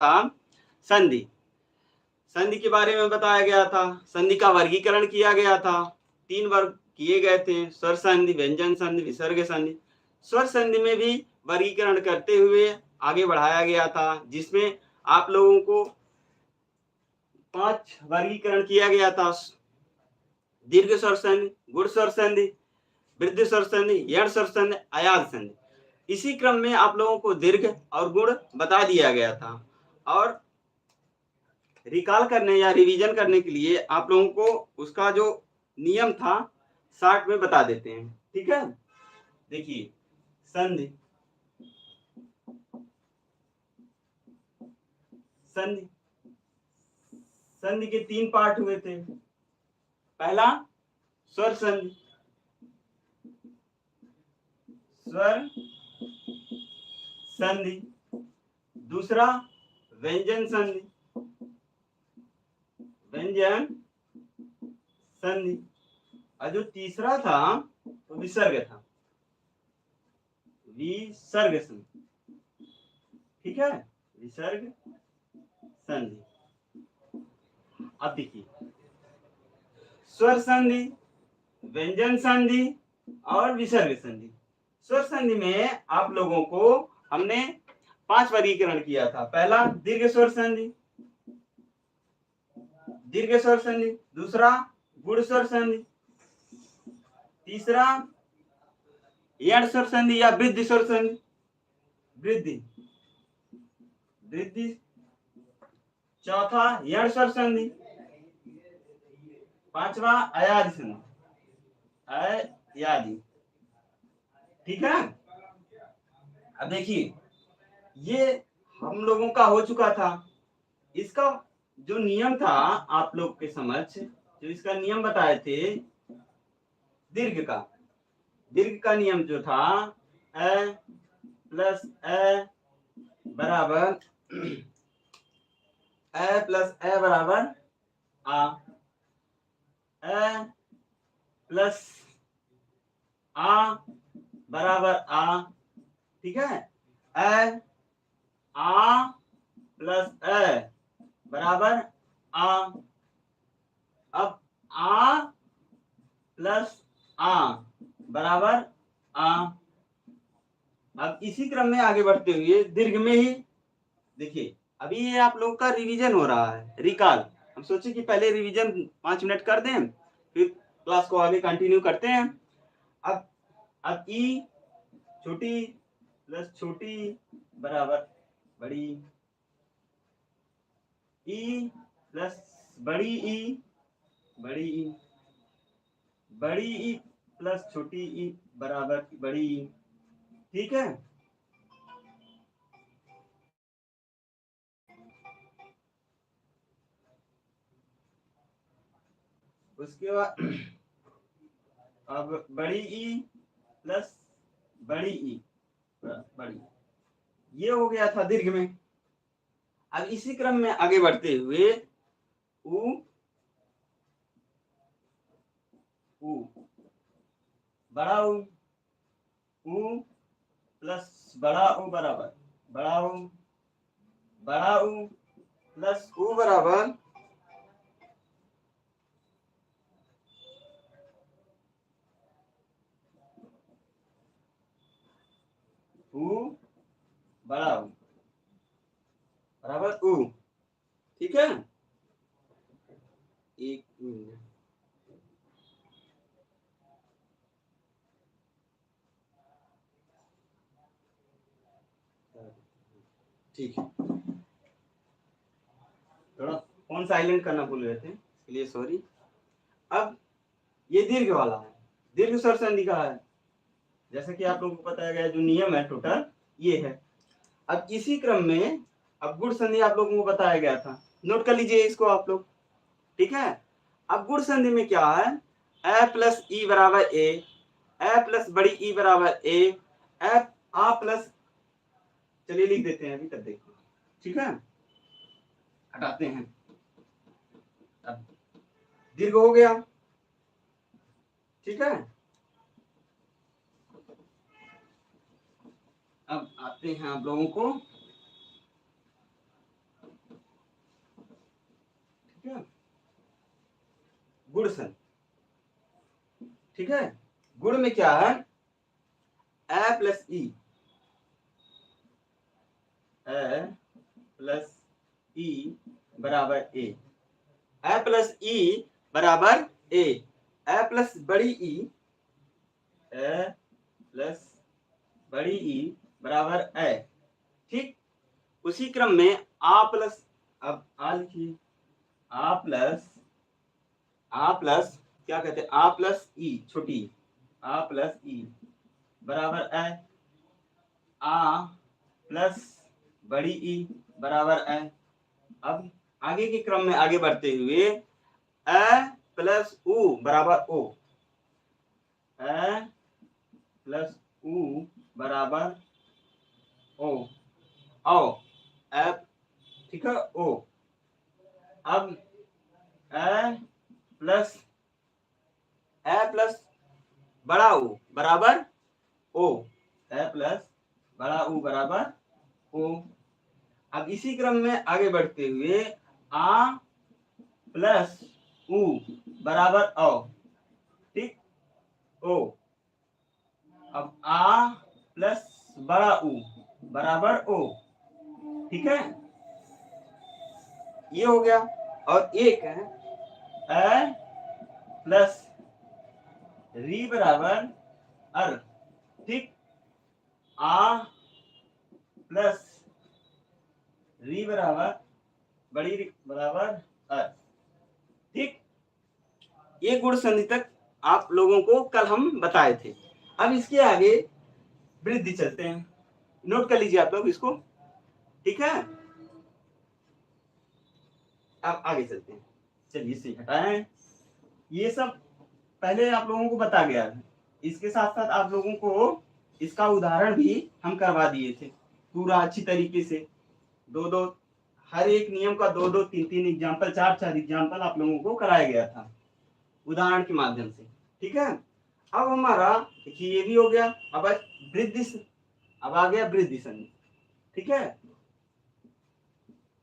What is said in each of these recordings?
था संधि। संधि के बारे में बताया गया था, संधि का वर्गीकरण किया गया था, 3 वर्ग किए गए थे, स्वर संधि, व्यंजन संधि, विसर्ग संधि। स्वर संधि में भी वर्गीकरण करते हुए आगे बढ़ाया गया था, जिसमें आप लोगों को 5 वर्गीकरण किया गया था। दीर्घ स्वर संधि, गुण स्वर संधि, वृद्धि स्वर संधि, यण स्वर संधि, अयाल संधि। इसी क्रम में आप लोगों को दीर्घ और गुण बता दिया गया था, और रिकॉल करने या रिवीजन करने के लिए आप लोगों को उसका जो नियम था शॉर्ट में बता देते हैं। ठीक है, देखिए संधि, संधि संधि के 3 पार्ट हुए थे। पहला स्वर संधि, स्वर संधि। दूसरा व्यंजन संधि, व्यंजन संधि। और जो तीसरा था वो विसर्ग था, विसर्ग संधि। ठीक है, विसर्ग संधि। अब देखिए स्वर संधि, व्यंजन संधि और विसर्ग संधि। स्वर संधि में आप लोगों को हमने 5 वर्गीकरण किया था। पहला दीर्घ स्वर संधि, दीर्घ स्वर संधि। दूसरा गुण स्वर संधि। तीसरा यण स्वर संधि या वृद्धि स्वर संधि, वृद्धि वृद्धि। चौथा यण स्वर संधि। पांचवा अयादि संधि, अयादि। ठीक है, अब देखिए ये हम लोगों का हो चुका था। इसका जो नियम था आप लोग के समक्ष, जो इसका नियम बताए थे दीर्घ का, दीर्घ का नियम जो था अ प्लस अ बराबर अ प्लस अ बराबर आ, अ प्लस आ बराबर आ। ठीक है, अ आ प्लस अ बराबर आ। अब आ प्लस आ बराबर आ। अब इसी क्रम में आगे बढ़ते हुए दीर्घ में ही देखिए, अभी ये आप लोगों का रिवीजन हो रहा है, रिकॉल। हम सोचे कि पहले रिवीजन 5 मिनट कर दें, फिर क्लास को आगे कंटिन्यू करते हैं। अब ई छोटी प्लस छोटी बराबर बड़ी, ई प्लस बड़ी ई, बड़ी ई, बड़ी ई प्लस छोटी ई बराबर बड़ी ई। ठीक है, उसके बाद अब बड़ी ई प्लस बड़ी ई, बड़ी, ये हो गया था दीर्घ में। अब इसी क्रम में आगे बढ़ते हुए उ उ बड़ा उ प्लस बड़ा उ बराबर बड़ा उ, बड़ा उ प्लस उ बराबर उ बड़ा उ बराबर उ। ठीक है, एक मिनट। ठीक है, थोड़ा फोन साइलेंट करना भूल गए थे, इसके लिए सॉरी। अब ये दीर्घ वाला है, दीर्घ स्वर संधि का है, जैसा कि आप लोगों को बताया गया जो नियम है टोटल ये है। अब इसी क्रम में अब गुण संधि आप लोगों को बताया गया था, नोट कर लीजिए इसको आप लोग। ठीक है, अब गुण संधि में क्या है, a प्लस ई बराबर ए, a प्लस बड़ी ई बराबर ए, आ प्लस, चलिए लिख देते हैं अभी तक देखो। ठीक है, हटाते हैं। अब दीर्घ हो गया। ठीक है, अब आते हैं आप लोगों को गुण संधि, ठीक है। गुण में क्या है, ए प्लस ई, ए प्लस ई बराबर ए, ए प्लस ई बराबर ए, ए प्लस बड़ी ई, ए प्लस बड़ी ई बराबर ए, ठीक। उसी क्रम में आ प्लस, अब आ लिखिए, आ प्लस क्या कहते हैं, आ प्लस ई छोटी, आ प्लस ई बराबर ए, आ प्लस बड़ी ई बराबर ए। अब आगे के क्रम में आगे बढ़ते हुए ए प्लस उ बराबर ओ, ए प्लस उ बराबर ओ, ओ ए, ठीक है, ओ। अब ए प्लस बड़ा उ बराबर ओ, ए प्लस बड़ा उ बराबर ओ। अब इसी क्रम में आगे बढ़ते हुए आ प्लस उ बराबर ओ, ठीक, ओ। अब आ प्लस बड़ा उ बराबर ओ, ठीक है, ये हो गया। और एक है ए प्लस री बराबर अर, ठीक, आ प्लस री बराबर बड़ी री बराबर अर, ठीक। ये गुण संधि तक आप लोगों को कल हम बताए थे। अब इसके आगे वृद्धि चलते हैं, नोट कर लीजिए आप लोग इसको, ठीक है। अब आगे चलते हैं, चलिए इसे हटाएं, ये सब पहले आप लोगों को बता गया है। इसके साथ साथ आप लोगों को इसका उदाहरण भी हम करवा दिए थे पूरा अच्छी तरीके से, दो दो हर एक नियम का दो दो तीन तीन एग्जाम्पल, चार चार एग्जाम्पल आप लोगों को कराया गया था उदाहरण के माध्यम से, ठीक है। अब हमारा देखिए ये भी हो गया। अब वृद्धि, अब आ गया वृद्धि संधि, ठीक है।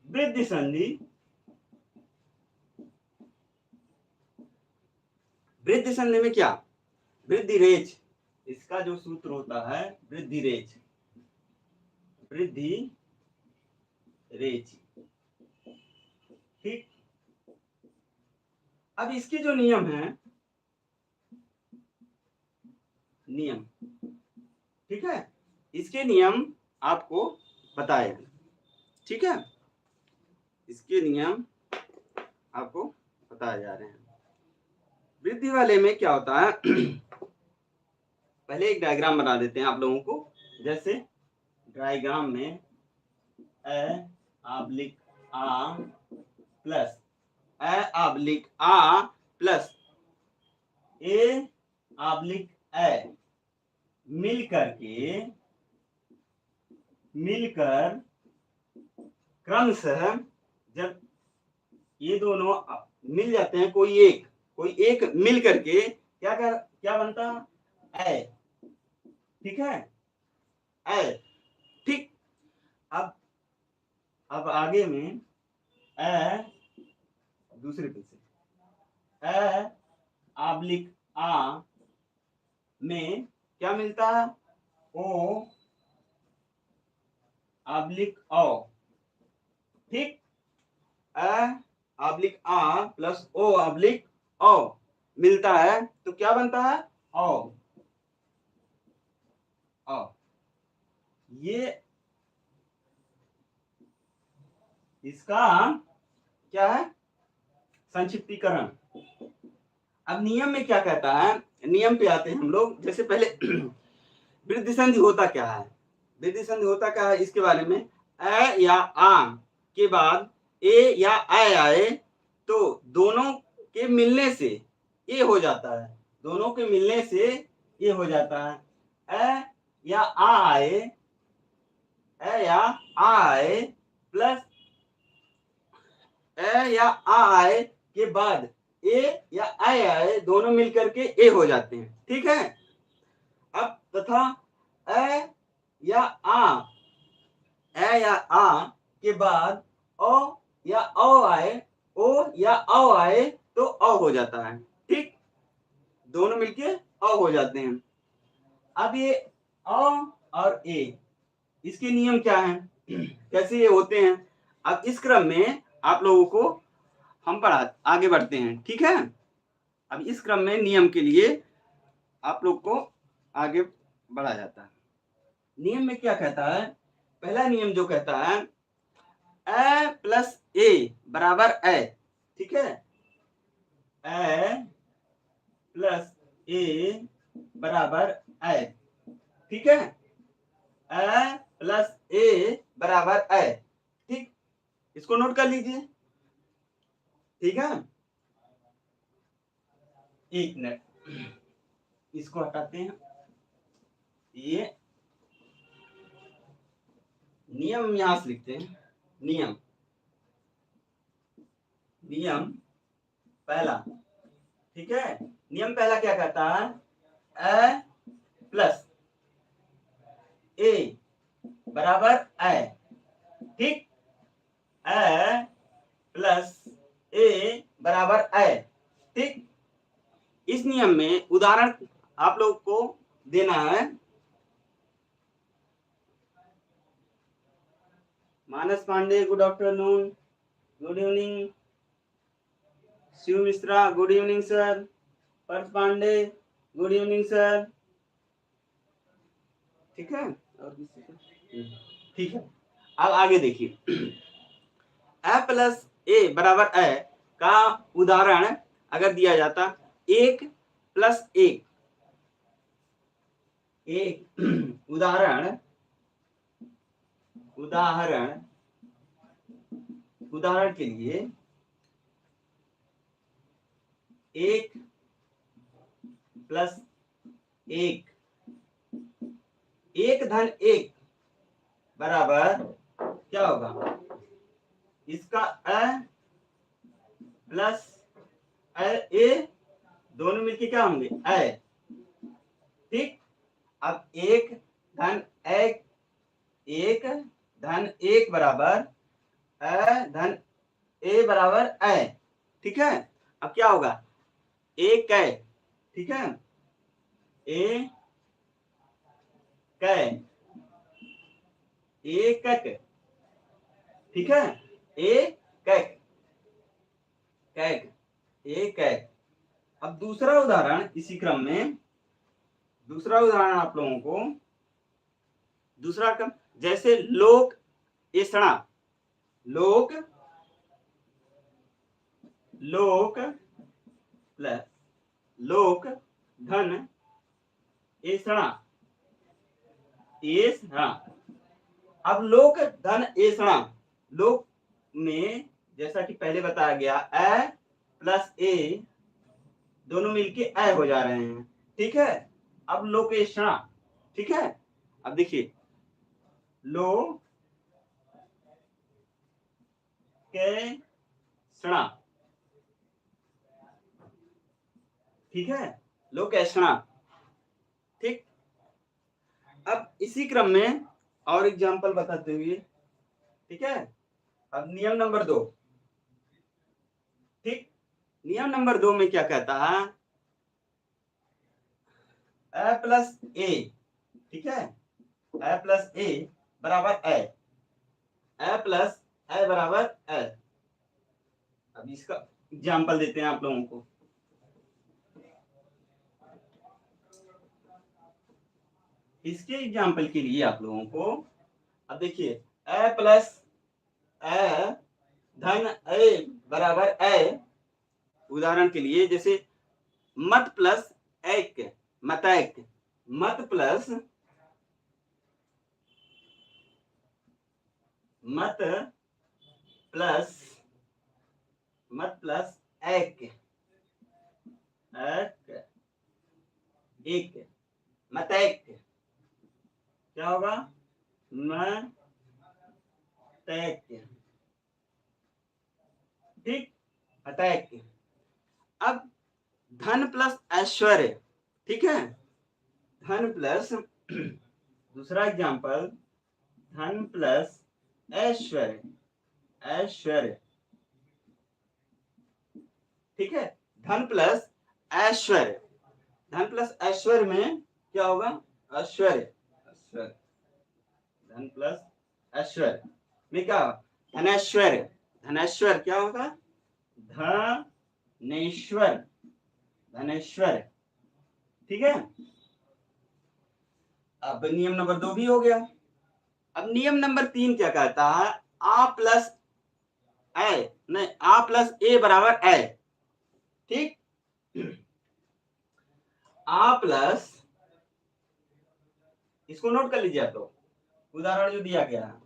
वृद्धि संधि, वृद्धि संधि में क्या, वृद्धि रेच, इसका जो सूत्र होता है वृद्धि रेच, वृद्धि रेच, ठीक। अब इसके जो नियम है, नियम, ठीक है, इसके नियम आपको बताए, ठीक है, इसके नियम आपको बताए जा रहे हैं। वृद्धि वाले में क्या होता है पहले एक डायग्राम बना देते हैं आप लोगों को, जैसे डायग्राम में ए ऑब्लिक आ प्लस ए ऑब्लिक आ प्लस ए ऑब्लिक ए मिलकर क्रमशः जब ये दोनों मिल जाते हैं, कोई एक मिल करके क्या बनता है, ए, ठीक है, ए, ठीक। अब आगे में ए दूसरे पे से ए ऑब्लिक आ में क्या मिलता है, ओ ऑब्लिक ओ, ठीक, ए ऑब्लिक आ प्लस ओ ऑब्लिक ओ मिलता है तो क्या बनता है, ओ, ओ। ये इसका क्या है, संक्षिप्तीकरण। अब नियम में क्या कहता है, नियम पे आते हैं हम लोग। जैसे पहले वृद्धि संधि होता क्या है, वृद्धि संधि होता क्या है, इसके बारे में, ए या आ के बाद ए या ए आए तो दोनों के मिलने से ए हो जाता है, दोनों के मिलने से ए हो जाता है। ए या आ आए, ए या आ आए प्लस ए या आ आए के बाद ए या ए आए, दोनों मिलकर के ए हो जाते हैं, ठीक है। अब तथा ए या आ के बाद ओ या ओ आए, ओ या ओ आए तो अ हो जाता है। ठीक, दोनों मिलके अ हो जाते हैं। अब ये अ और ए, इसके नियम क्या हैं, कैसे ये होते हैं, अब इस क्रम में आप लोगों को हम आगे बढ़ते हैं। ठीक है, अब इस क्रम में नियम के लिए आप लोग को आगे बढ़ा जाता है। नियम में क्या कहता है, पहला नियम जो कहता है ए प्लस ए बराबर ए। ठीक है, ए प्लस ए बराबर ए। ठीक है, ए प्लस ए बराबर ए। ठीक, इसको नोट कर लीजिए। ठीक है, एक मिनट, इसको हटाते हैं। ये नियम यहां से लिखते हैं। नियम, नियम पहला। ठीक है, नियम पहला क्या कहता है, ए प्लस ए बराबर ए। ठीक, ए प्लस ए बराबर ए। ठीक, इस नियम में उदाहरण आप लोग को देना है। Manas Pande good afternoon, good evening. Shiv Mishra good evening sir. पर्स पांडे गुड इवनिंग सर। ठीक है, और ठीक है, अब आगे देखिए, ए प्लस ए बराबर ए का उदाहरण अगर दिया जाता, एक प्लस एक, एक उदाहरण, उदाहरण, उदाहरण के लिए एक प्लस एक, एक धन एक बराबर क्या होगा, इसका ए प्लस ए दोनों मिलके क्या होंगे ए। ठीक, अब एक धन एक, एक धन एक बराबर धन ए बराबर ए। ठीक है, अब क्या होगा, एक कै। ठीक है, ए कै, एक कैक। ठीक है, एक कैक, कैक, एक कैक। अब दूसरा उदाहरण इसी क्रम में, दूसरा उदाहरण आप लोगों को, दूसरा क्रम जैसे लोक एसणा, लोक, लोक प्लस लोक धन एसणा, एसणा। अब लोक धन एसणा, लोक में जैसा कि पहले बताया गया ए प्लस ए दोनों मिलके ए हो जा रहे हैं। ठीक है, अब लोकेशणा। ठीक है, अब देखिए लो के सणा। ठीक है, लोकेशणा। ठीक, अब इसी क्रम में और एग्जांपल बताते हुए, ठीक है, अब नियम नंबर 2। ठीक, नियम नंबर 2 में क्या कहता है, ए प्लस ए। ठीक है, ए प्लस ए बराबर ए, ए प्लस ए बराबर ए। अब इसका एग्जांपल देते हैं आप लोगों को। इसके एग्जांपल के लिए आप लोगों को, अब देखिए ए प्लस ए धन ए बराबर ए, उदाहरण के लिए जैसे मत प्लस एक, मतैक, मत प्लस, मत प्लस, मत प्लस एक, एक मतैक, क्या होगा, मतैक। ठीक, मतैक। अब धन प्लस ऐश्वर्य। ठीक है, धन प्लस, दूसरा एग्जांपल, धन प्लस ऐश्वर्य, ऐश्वर्य। ठीक है, धन प्लस ऐश्वर्य, धन प्लस ऐश्वर्य में क्या होगा, ऐश्वर्य, ऐश्वर्य, धन प्लस ऐश्वर्य में क्या होगा, धनेश्वर्य, धनेश्वर क्या होगा, धनेश्वर, धनेश्वर, ठीक है। अब नियम नंबर 2 भी हो गया। अब नियम नंबर 3 क्या कहता है, आ प्लस ए, नहीं, आ प्लस ए बराबर ए, ठीक, आ प्लस, इसको नोट कर लीजिए आप लोग, उदाहरण जो दिया गया है,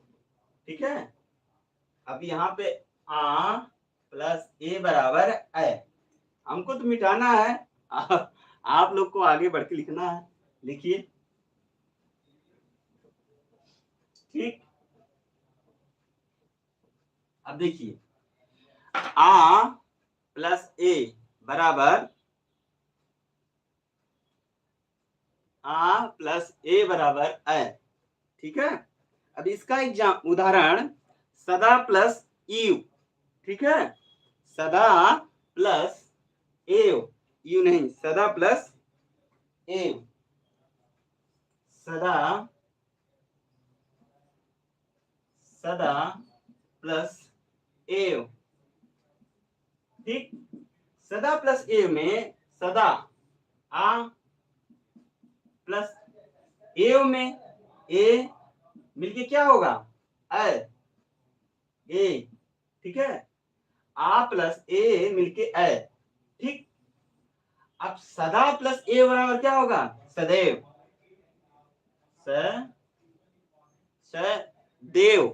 ठीक है। अब यहाँ पे आ प्लस ए बराबर ए, हमको तो मिटाना है, आप लोग को आगे बढ़ के लिखना है, लिखिए, ठीक। अब देखिए, आ प्लस ए बराबर, आ प्लस ए बराबर ए, ठीक है। अब इसका एग्जाम उदाहरण सदा प्लस यू, ठीक है, सदा प्लस एव, यू नहीं, सदा प्लस एव, सदा, सदा प्लस एव, ठीक, सदा प्लस एव में सदा आ प्लस एव में ए मिलके क्या होगा, ए, ठीक है, आ प्लस ए मिलके ए, ठीक। अब सदा प्लस ए बराबर क्या होगा, सदैव, सदैव,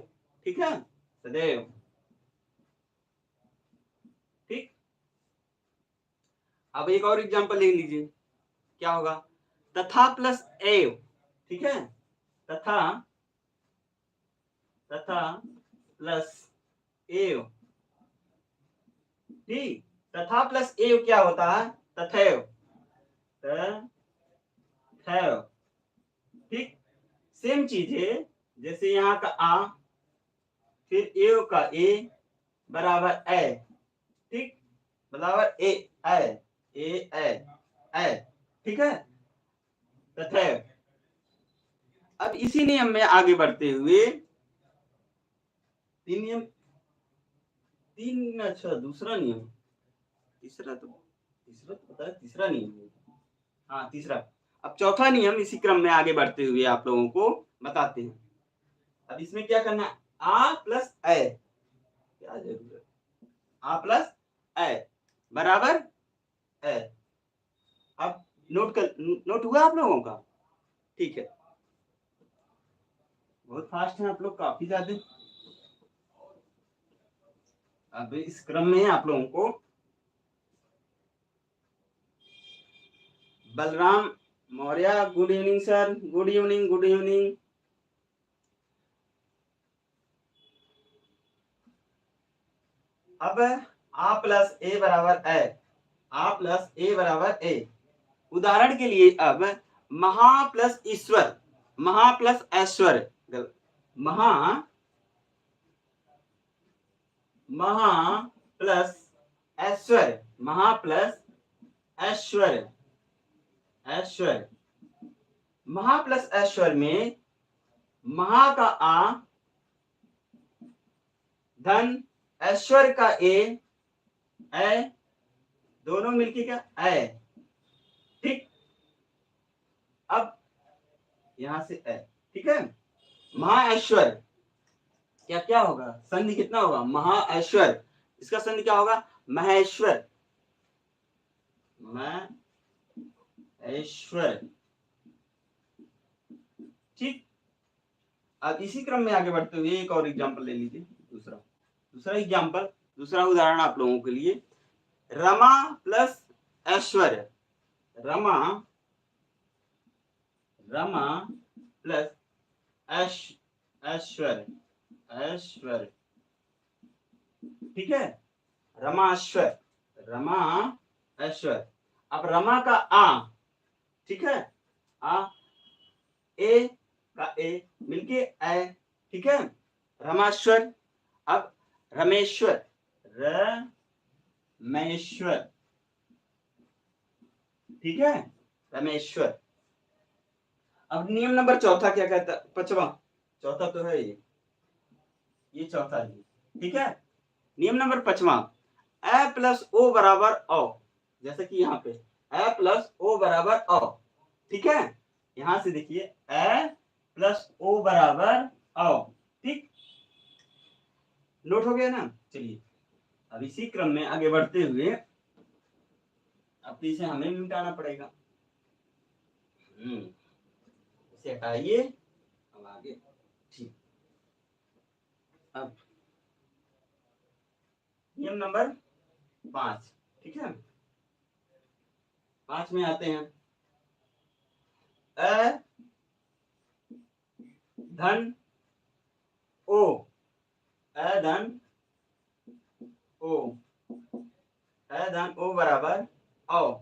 ठीक है, सदैव, ठीक। अब एक और एग्जांपल ले लीजिए, क्या होगा, तथा प्लस एव, ठीक है, तथा, तथा प्लस एव, ठीक, तथा प्लस एव क्या होता है, तथैव, तथैव, ठीक। सेम चीज है, जैसे यहाँ का आ, फिर एव का ए बराबर ए, ठीक, बराबर ए, ए, ठीक है, तथैव। अब इसी नियम में आगे बढ़ते हुए, तीन नियम, तीन, अच्छा दूसरा नियम, तीसरा तो पता है, तीसरा नियम है, हाँ तीसरा। अब चौथा नियम इसी क्रम में आगे बढ़ते हुए आप लोगों को बताते हैं। अब इसमें क्या करना है, आ प्लस ए, क्या जरूरत, आ प्लस ए बराबर ए। अब नोट हुआ आप लोगों का, ठीक है, बहुत फास्ट हैं आप लोग, काफी ज्यादा। अब इस क्रम में आप लोगों को Balram Maurya, good evening sir, good evening, good evening. अब आ प्लस ए बराबर ए, आ प्लस ए बराबर ए, उदाहरण के लिए अब महा प्लस ईश्वर, महा प्लस ऐश्वर्य, महा, महा प्लस ऐश्वर्य, महा प्लस ऐश्वर्य, ऐश्वर्य, महा प्लस ऐश्वर्य में महा का आ, धन ऐश्वर्य का ए, दोनों मिलके क्या ए, ठीक। अब यहां से ए, ठीक है, महा ऐश्वर्य क्या क्या होगा, संधि कितना होगा, महा ऐश्वर्य, इसका संधि क्या होगा, महेश्वर, महेश्वर, ठीक। अब इसी क्रम में आगे बढ़ते हुए एक और एग्जांपल ले लीजिए, दूसरा एग्जांपल, दूसरा उदाहरण आप लोगों के लिए, रमा प्लस ऐश्वर्य, रमा, रमा प्लस ऐश्वर्य, ऐश्वर्य, ठीक है, रमाश्वर, रमा ऐश्वर्य। अब रमा का आ, ठीक है, आ, ए का ए मिलके ए, ठीक है, रमाश्वर। अब रमेश्वर, रमेश्वर, ठीक है, रमेश्वर। अब नियम नंबर चौथा क्या कहता है, पांचवा, चौथा तो है ये चौथा है, ठीक है। नियम नंबर पांचवा, ए प्लस ओ बराबर ओ, जैसे कि यहाँ पे ए प्लस ओ बराबर ओ, ठीक है। यहां से देखिए ए प्लस ओ बराबर ओ, ठीक, नोट हो गया ना। चलिए अब इसी क्रम में आगे बढ़ते हुए अब इसे हमें मिटाना पड़ेगा। इसे हटाइए, अब आगे, ठीक। अब नियम नंबर 5, ठीक है, 5 में आते हैं, अ धन ओ, अ धन ओ, अ धन ओ बराबर ओ,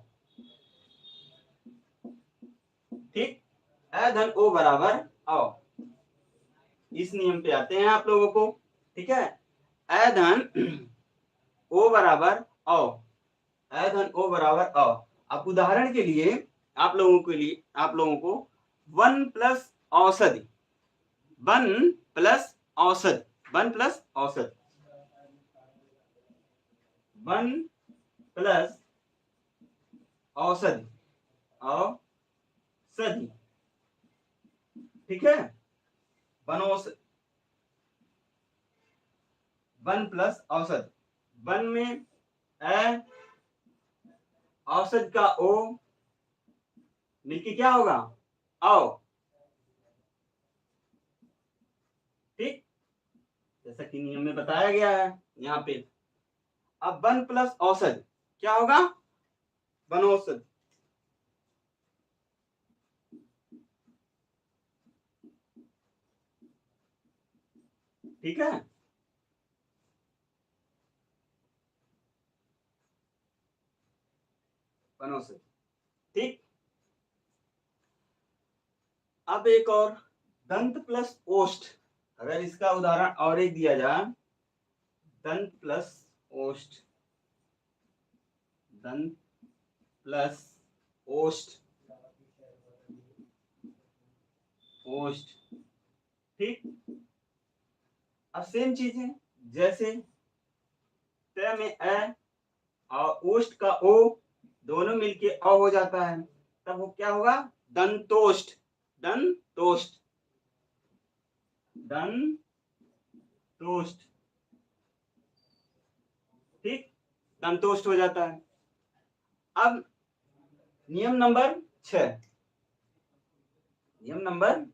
ठीक, अ धन ओ बराबर ओ। इस नियम पे आते हैं आप लोगों को, ठीक है। अ धन ओ बराबर ओ, अ धन ओ बराबर ओ। अब उदाहरण के लिए आप लोगों को 1 प्लस औसत, 1 प्लस औसत, 1 प्लस औसत, 1 प्लस औसत, औसत, ठीक है, 1 औसत, 1 प्लस औसत, 1 में ए औसत का ओ मिलके क्या होगा, औ, ठीक, जैसा कि नियम में बताया गया है यहाँ पे। अब 1 प्लस औसत क्या होगा, 1 औसत, ठीक है। औसत, ठीक। अब एक और, दंत प्लस ओष्ठ, अगर इसका उदाहरण और एक दिया जाए, दंत प्लस ओष्ठ, दंत प्लस ओष्ठ, ओष्ठ, ठीक। अब सेम चीज है, जैसे त में अ और ओष्ठ का ओ दोनों मिलके अ हो जाता है, तब वो क्या होगा, दंतोष्ठ, दंतोष्ठ, दंतोष्ठ, ठीक, दंतोष्ठ हो जाता है। अब नियम नंबर 6, नियम नंबर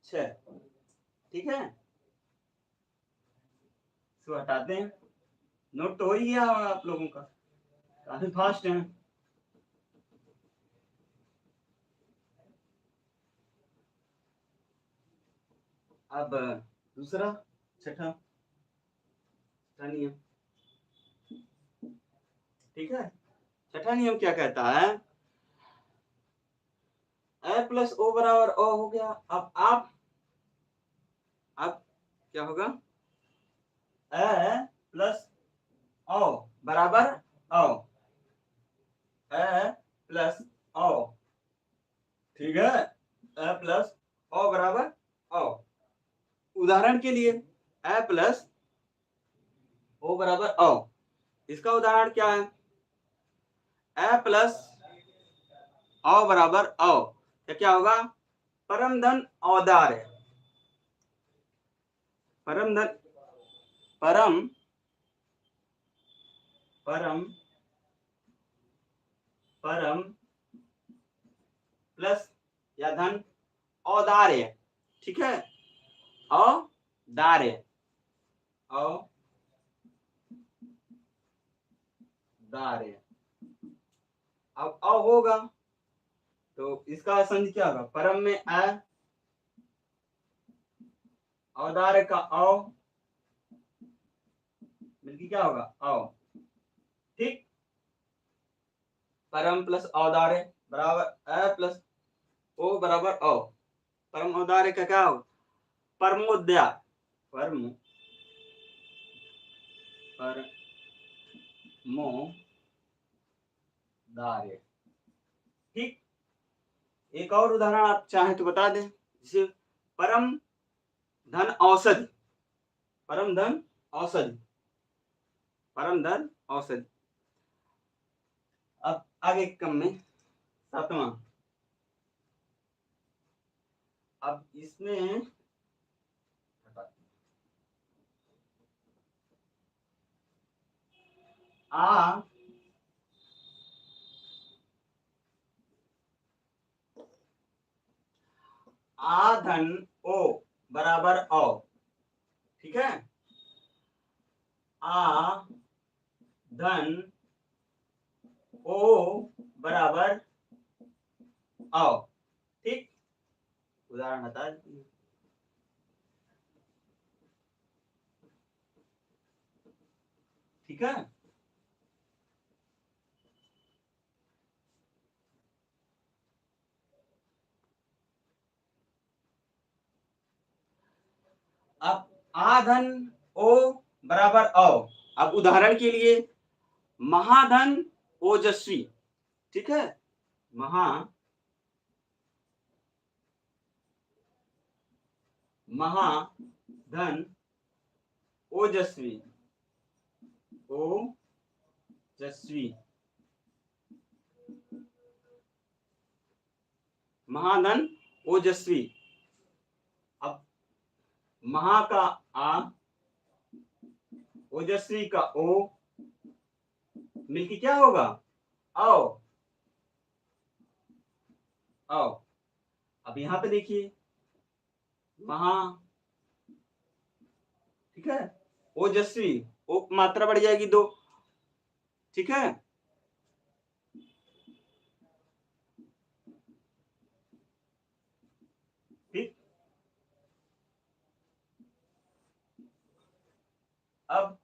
6, ठीक है, इसको हटाते हैं। नोट तो हो ही गया आप लोगों का, काफी फास्ट है। अब दूसरा, छठा नियम, ठीक है, छठा नियम क्या कहता है, ए प्लस ओ बराबर ओ हो गया। अब क्या होगा, ए प्लस ओ बराबर ओ, ए प्लस ओ, ठीक है, ए प्लस ओ बराबर ओ। उदाहरण के लिए ए प्लस ओ बराबर ओ, इसका उदाहरण क्या है, ए प्लस ओ बराबर ओ, तो क्या होगा, परम धन औदार्य, परम धन, परम, परम, परम प्लस या धन औदार्य, ठीक है, औदार्य, औदार्य। अब अ होगा तो इसका संधि क्या होगा, परम में अ, औदार्य का औ मिलके क्या होगा, औ, ठीक, परम प्लस औदार्य बराबर अ प्लस ओ बराबर औ, परम औदार्य का क्या होगा, परमोद्या, परम, दारे। ठीक, एक और उदाहरण आप चाहें तो बता दें, जैसे परम धन औषधि, परम धन औषधि, परम धन औषधि। अब आगे क्रम में 7वां, अब इसमें आ धन ओ बराबर औ, ठीक है, आ धन ओ बराबर औ। ठीक, उदाहरण बता दें। ठीक है, अब आ धन ओ बराबर औ। अब उदाहरण के लिए महाधन ओजस्वी, ठीक है, महाधन ओजस्वी, ओजस्वी, महाधन ओजस्वी। अब महा का आ, ओजस्वी का ओ, मिलके क्या होगा, औ, औ। अब यहां पे देखिए महा, ठीक है, ओजस्वी, ओ मात्रा बढ़ जाएगी 2, ठीक है, ठीक। अब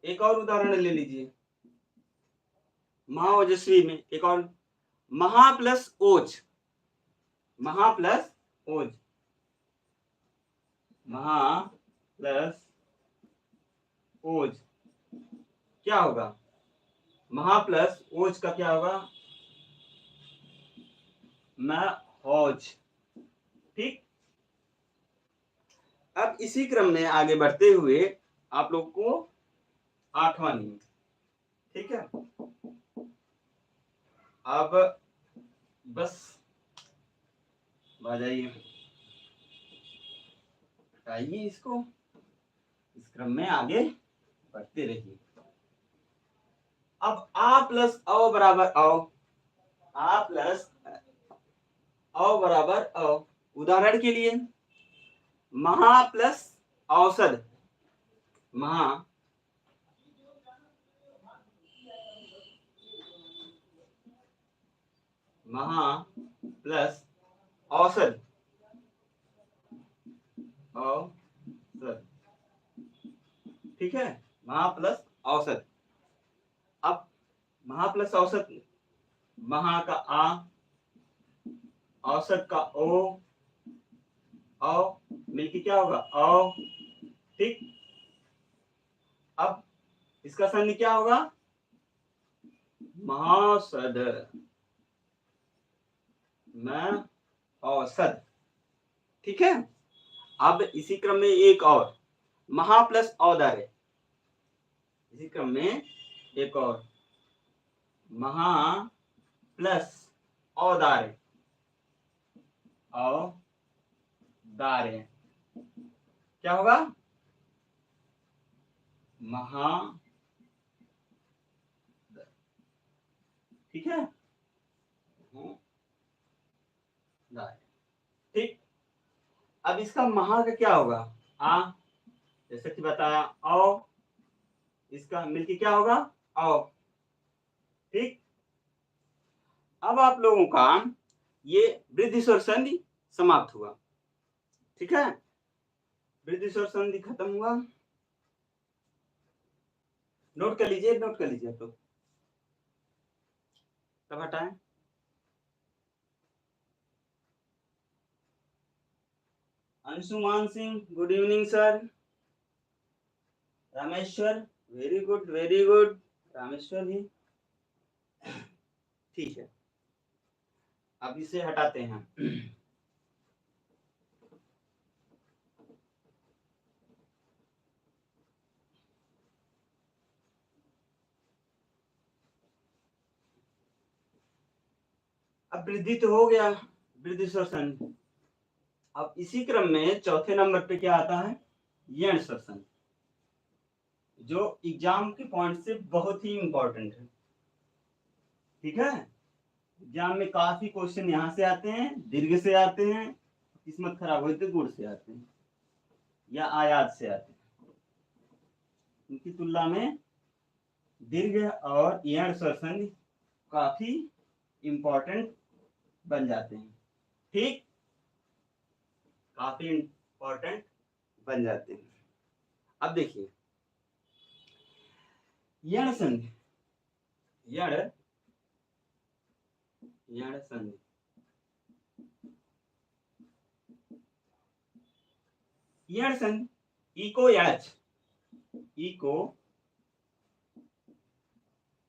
एक और उदाहरण ले लीजिए, महा ओजस्वी में एक और, महा प्लस ओज, महा प्लस ओज, महा प्लस ओज क्या होगा, महा प्लस ओज का क्या होगा, महौज। ठीक, अब इसी क्रम में आगे बढ़ते हुए आप लोग को 8वां नियम, ठीक है, अब बस बजाइए, हटाइए इसको, इस क्रम में आगे बढ़ते रहिए। अब आ प्लस औ बराबर औ, आ प्लस औ बराबर औ। उदाहरण के लिए महा प्लस औषध, महा प्लस औषध, औषध, ठीक है, महा प्लस औषध। अब महा प्लस औषध, महा का आ, औसत का ओ, मिलके क्या होगा, औ। ठीक, अब इसका संधि क्या होगा, महासद, में औसत, ठीक है। अब इसी क्रम में एक और, महा प्लस औदार्य, इसी क्रम में एक और, महा प्लस औदार्य, औदार्य क्या होगा, महा, ठीक है, ठीक। अब इसका महा का क्या होगा, आ, जैसे कि बताया औ, इसका मिलके क्या होगा, औ। ठीक, अब आप लोगों का ये वृद्धि स्वर संधि समाप्त हुआ, ठीक है, वृद्धि स्वर संधि खत्म हुआ। नोट कर लीजिए, नोट कर लीजिए आप लोग, तब हटाएं। Anshuman Singh, good evening sir. Rameshwar, very good very good. Rameshwar भी ठीक है। अब इसे हटाते हैं। अब वृद्धि तो हो गया, वृद्धि श्वसन। अब इसी क्रम में चौथे नंबर पे क्या आता है, यण श्वसन, जो एग्जाम के पॉइंट से बहुत ही इंपॉर्टेंट है। ठीक है, एग्जाम में काफी क्वेश्चन यहाँ से आते हैं, दीर्घ से आते हैं, किस्मत खराब हुई तो गुण से आते हैं या आयात से आते हैं। इनकी तुलना में दीर्घ और यण श्वसन काफी इंपॉर्टेंट बन जाते हैं। ठीक, काफी इंपॉर्टेंट बन जाते हैं। अब देखिए यण संधि, यण संधि, यण संधि इको यणच, इको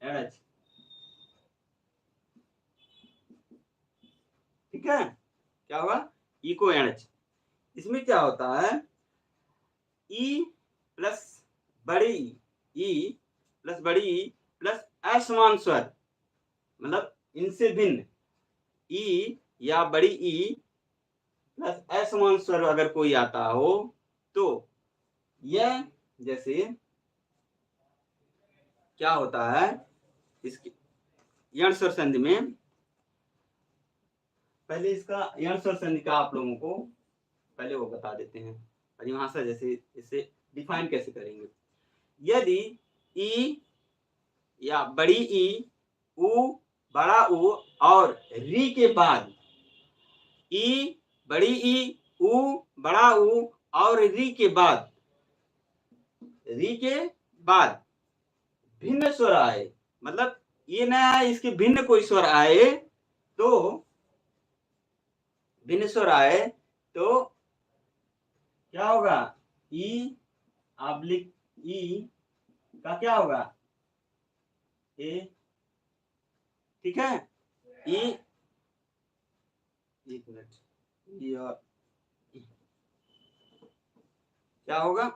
यणच। ठीक है, क्या होगा, इको यणच। इसमें क्या होता है, ई प्लस बड़ी ई प्लस बड़ी ई प्लस असमान स्वर, मतलब इनसे भिन्न ई या बड़ी ई प्लस असमान स्वर अगर कोई आता हो तो यह, जैसे क्या होता है इसकी यण स्वर संधि में, पहले इसका यण स्वर संधि का आप लोगों को पहले वो बता देते हैं, परिभाषा जैसे इसे डिफाइन कैसे करेंगे। यदि ई या बड़ी ई, उ बड़ा उ और री के बाद, ई बड़ी ई, उ बड़ा उ और री के बाद, री के बाद भिन्न स्वर आए, मतलब ये ना आए इसके भिन्न कोई स्वर आए, तो भिन्न स्वर आए तो क्या होगा, ई ऑब्लिक ई का क्या होगा, ए। ठीक है, ई, एक मिनट, ई और ई क्या होगा,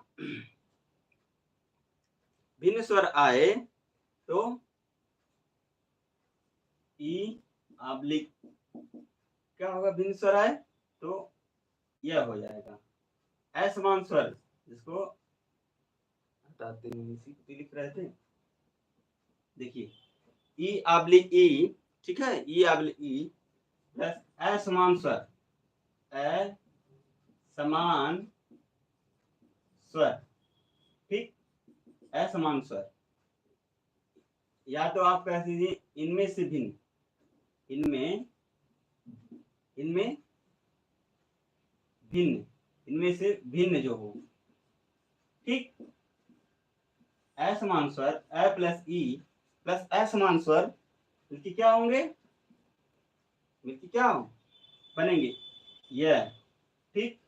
भिन्न स्वर आए तो ई ऑब्लिक क्या होगा, भिन्न स्वर आए तो यह हो जाएगा असमान स्वर, जिसको हटाते हैं, इसी को लिख रहे थे। देखिए ई ऑब्लिक ई, ठीक है, ई ऑब्लिक ई प्लस असमान स्वर, असमान स्वर, ठीक, असमान स्वर, या तो आप कह दीजिए इनमें से भिन्न, इनमें इनमें भिन्न, इनमें से भिन्न जो हो। ठीक, असमान स्वर अ प्लस ई प्लस असमान स्वर मिलके क्या होंगे, मिलके क्या हो बनेंगे, यह। ठीक,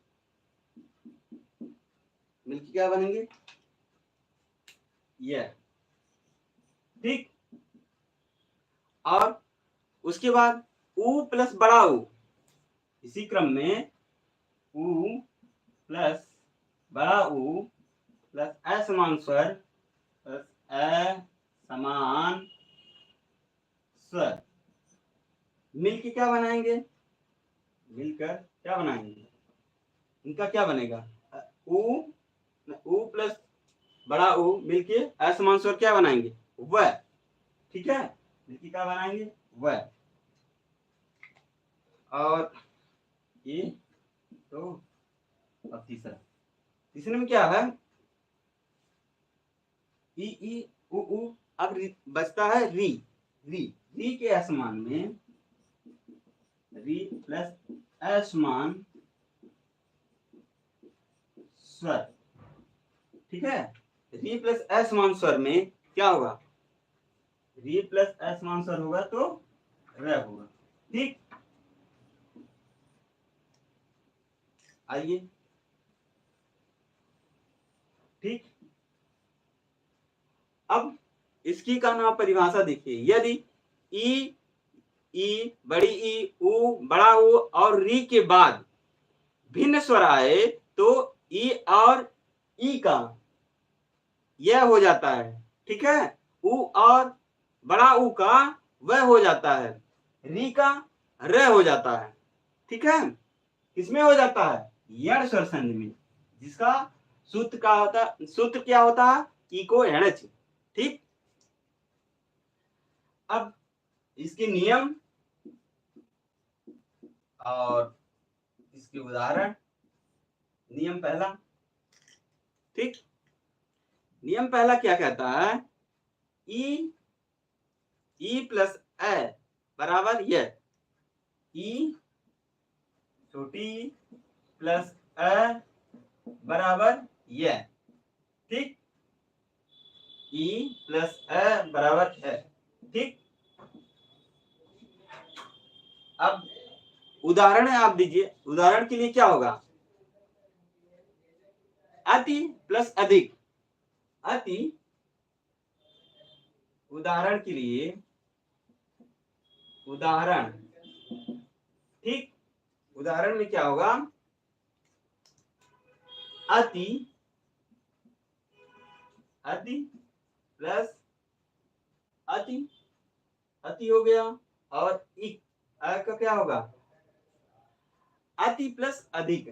मिलके क्या बनेंगे, यह। ठीक, और उसके बाद उ प्लस बड़ा उ, इसी क्रम में उ प्लस बड़ा उ प्लस असमान स्वर प्लस असमान स्वर मिलके क्या बनाएंगे, मिलकर क्या बनाएंगे, इनका क्या बनेगा, उ प्लस बड़ा उ मिलके असमान स्वर क्या बनाएंगे, वह। ठीक है, मिलके क्या बनाएंगे, वह। और ये तो अब तीसरा, तीसरे में क्या है, ई ई उ, अब बचता है री, री, री के असमान में री प्लस असमान स्वर। ठीक है, री प्लस असमान स्वर में क्या होगा, री प्लस असमान स्वर होगा तो र होगा। ठीक, आइए, ठीक, अब इसकी का नाम परिभाषा देखिए, यदि ई, बड़ी ई, उ, बड़ा उ और री के बाद भिन्न स्वर आए तो ई और ई का यह हो जाता है, ठीक है। उ और बड़ा उ का वह हो जाता है, री का र हो जाता है, ठीक है। किसमें हो जाता है? यण स्वर संधि में, जिसका सूत्र क्या होता है? सूत्र क्या होता है? ई को एणच, ठीक। अब इसके नियम और इसके उदाहरण। नियम पहला, ठीक। नियम पहला क्या कहता है? ई प्लस ए बराबर यह, ई छोटी प्लस ए बराबर यह, ठीक। ई प्लस ए बराबर है, ठीक। अब उदाहरण आप दीजिए। उदाहरण के लिए क्या होगा? अति प्लस अधिक। अति, उदाहरण के लिए, उदाहरण, ठीक। उदाहरण में क्या होगा? अति, अति प्लस अति, अति हो गया। और इक का क्या होगा? अति प्लस अधिक,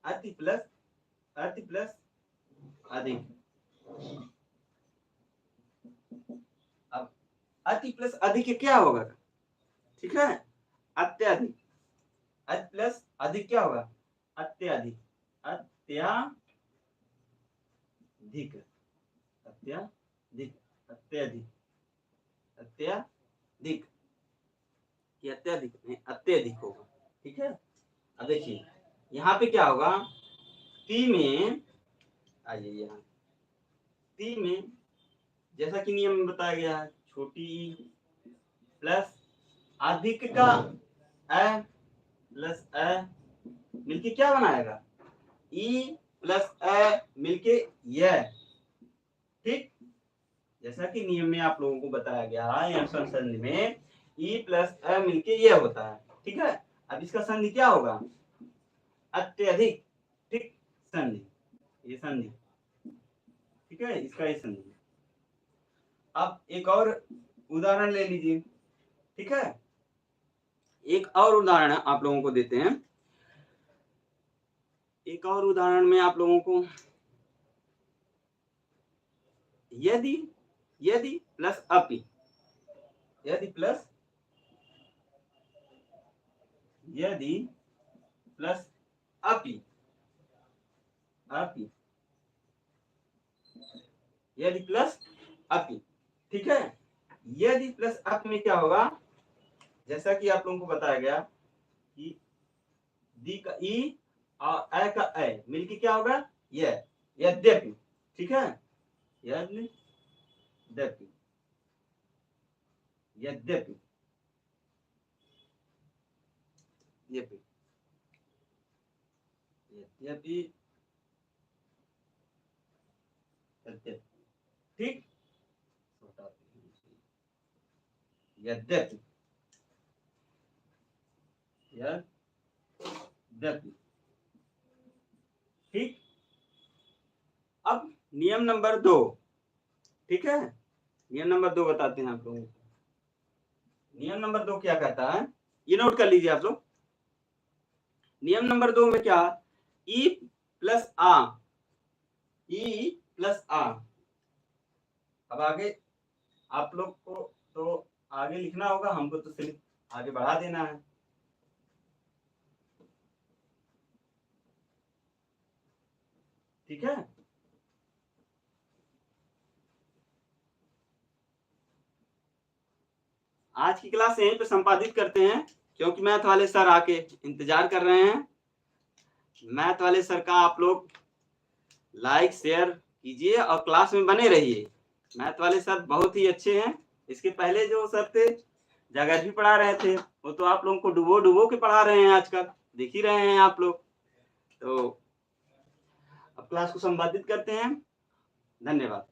अति प्लस अधिक। अब अति प्लस अधिक क्या होगा? ठीक है, अत्यधिक। अति प्लस अधिक क्या होगा? अत्यधिक, अत्यधिक, अत्यधिक, अत्यधिक, अत्यधिक, ये अत्यधिक नहीं, अत्यधिक होगा, ठीक है। अब देखिए यहाँ पे क्या होगा? ती में, आइए यहाँ ती में जैसा कि नियम में बताया गया है, छोटी ई प्लस अधिक का ए प्लस ए मिलके क्या बनाएगा? ई प्लस ए मिलके यह, ठीक। जैसा कि नियम में आप लोगों को बताया गया है, यह संधि में ई प्लस ए मिलके यह होता है, ठीक है। अब इसका संधि क्या होगा? अत्यधिक, ठीक। संधि, ये संधि, ठीक है, इसका ये संधि। अब एक और उदाहरण ले लीजिए, ठीक है। एक और उदाहरण आप लोगों को देते हैं। एक और उदाहरण में आप लोगों को, यदि प्लस अपि, यदि प्लस अपि, यदि प्लस अपि, ठीक है। यदि प्लस अप में क्या होगा? जैसा कि आप लोगों को बताया गया कि दी का ई और ए का ए मिलके क्या होगा? यह, यद्यपि, ठीक है। यद्यपि, यद्यपि, यद्यपि, ठीक। यद्यपि, ठीक। अब नियम नंबर 2, ठीक है। नियम नंबर 2 बताते हैं आप लोगों को। नियम नंबर 2 क्या कहता है? ये नोट कर लीजिए आप लोग। नियम नंबर 2 में क्या? ई प्लस आ, ई प्लस आ। अब आगे आप लोग को तो आगे लिखना होगा, हमको तो सिर्फ आगे बढ़ा देना है, ठीक है। आज की क्लास यहीं पे संपादित करते हैं, क्योंकि मैथ वाले सर आके इंतजार कर रहे हैं। मैथ वाले सर का आप लोग लाइक शेयर कीजिए और क्लास में बने रहिए। मैथ वाले सर बहुत ही अच्छे हैं। इसके पहले जो सर थे, जगह भी पढ़ा रहे थे, वो तो आप लोगों को डुबो के पढ़ा रहे हैं, आजकल देख ही रहे हैं आप लोग। तो अब क्लास को संपादित करते हैं। धन्यवाद।